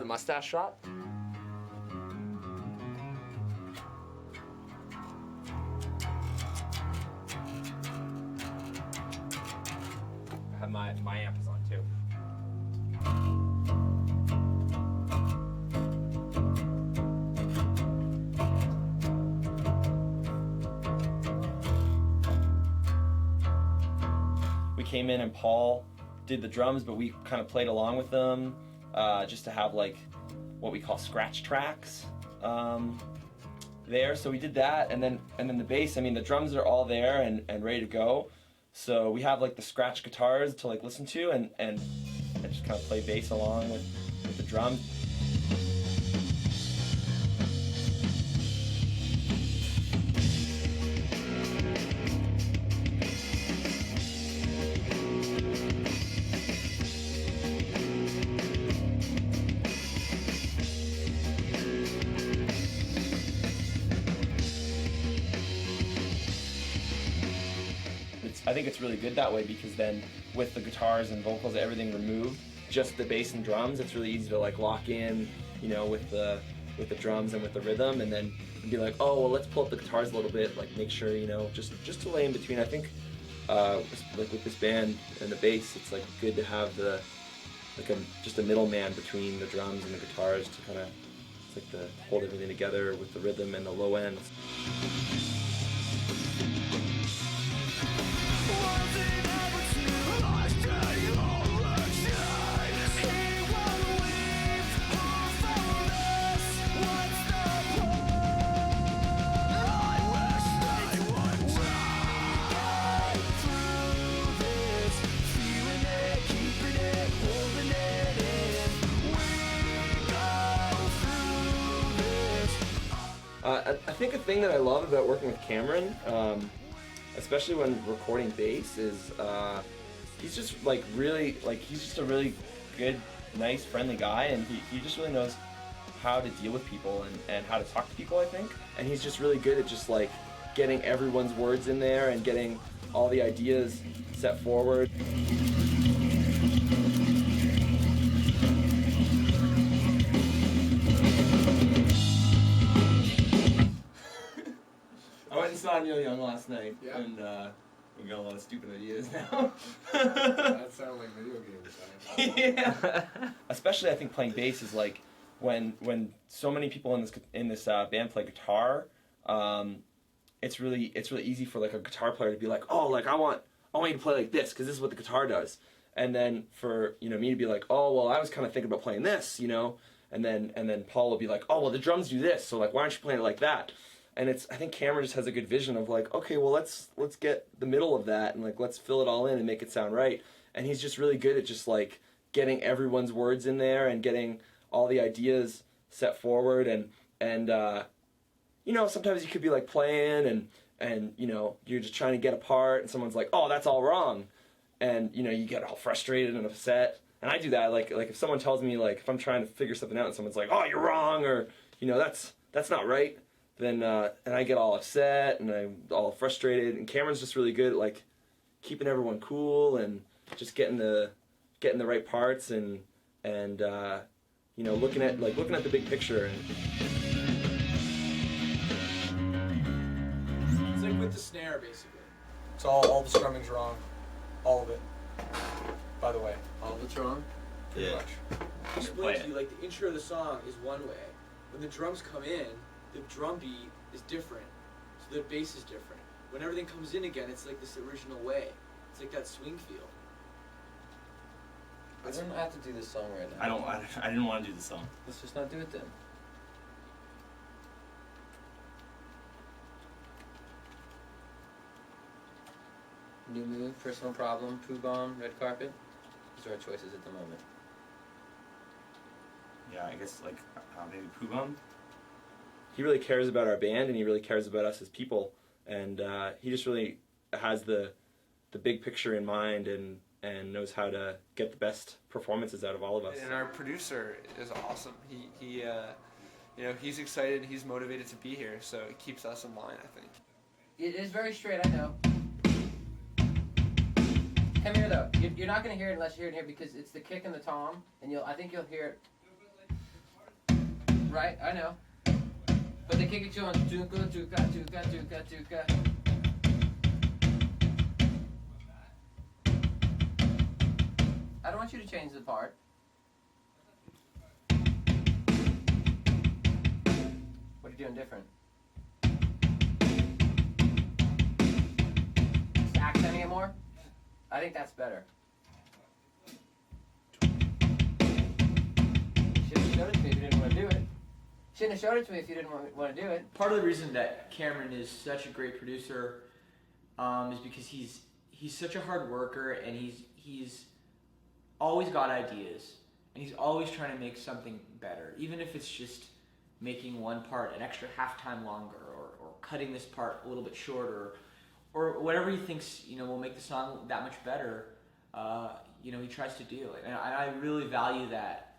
the mustache shot? I have my amp is on too. We came in and Paul did the drums, but we kind of played along with them just to have like what we call scratch tracks there. So we did that, and then the bass. I mean, the drums are all there and ready to go. So we have like the scratch guitars to like listen to, and I just kind of play bass along with the drums. I think it's really good that way, because then with the guitars and vocals, everything removed, just the bass and drums, it's really easy to like lock in, you know, with the drums and with the rhythm, and then be like, oh well, let's pull up the guitars a little bit, like make sure, you know, just to lay in between. I think like with this band and the bass, it's like good to have just a middleman between the drums and the guitars to kind of, it's like to hold everything together with the rhythm and the low ends. I think a thing that I love about working with Cameron, especially when recording bass, is he's just like really, like he's just a really good, nice, friendly guy, and he just really knows how to deal with people and how to talk to people, I think. And he's just really good at just like getting everyone's words in there and getting all the ideas set forward. I went and saw Neil Young last night, and we got a lot of stupid ideas now. That sounded like video games. Yeah. Especially, I think playing bass is like when so many people in this band play guitar. It's really easy for like a guitar player to be like, oh, like I want you to play like this because this is what the guitar does, and then for me to be like, oh well, I was kind of thinking about playing this, and then Paul will be like, oh well, the drums do this, so like why aren't you playing it like that? And I think Cameron just has a good vision of like, okay, well let's get the middle of that and like let's fill it all in and make it sound right. And he's just really good at just like getting everyone's words in there and getting all the ideas set forward, and sometimes you could be like playing and you're just trying to get a part and someone's like, oh, that's all wrong, and you get all frustrated and upset. And I do that, like if someone tells me, like if I'm trying to figure something out and someone's like, oh, you're wrong, or that's not right, then and I get all upset and I'm all frustrated. And Cameron's just really good at like keeping everyone cool and just getting the right parts and looking at the big picture. It's like with the snare, basically. It's all the strumming's wrong, all of it. By the way, all of it's wrong. Pretty much. Explain to you, like the intro of the song is one way. When the drums come in, the drum beat is different, so the bass is different. When everything comes in again, it's like this original way. It's like that swing feel. I don't have to do this song right now. I didn't want to do the song. Let's just not do it then. New Move, Personal Problem, Poo Bomb, Red Carpet. Those are our choices at the moment. Yeah, I guess like maybe Poo Bomb. He really cares about our band and he really cares about us as people, and he just really has the big picture in mind and knows how to get the best performances out of all of us. And our producer is awesome. He's excited, he's motivated to be here, so it keeps us in line, I think. It is very straight, I know. Come here though. You're not going to hear it unless you hear it here, because it's the kick and the tom, and I think you'll hear it. Right, I know. But they kick it to you on tuka, tuka, tuka, tuka, tuka. I don't want you to change the part. What are you doing different? Just accenting it more? I think that's better. Shouldn't have showed it to me if you didn't want to do it. Shouldn't have showed it to me if you didn't want to do it. Part of the reason that Cameron is such a great producer is because he's such a hard worker, and he's always got ideas, and he's always trying to make something better, even if it's just making one part an extra half time longer, or cutting this part a little bit shorter, or whatever he thinks will make the song that much better. He tries to do it, and I really value that.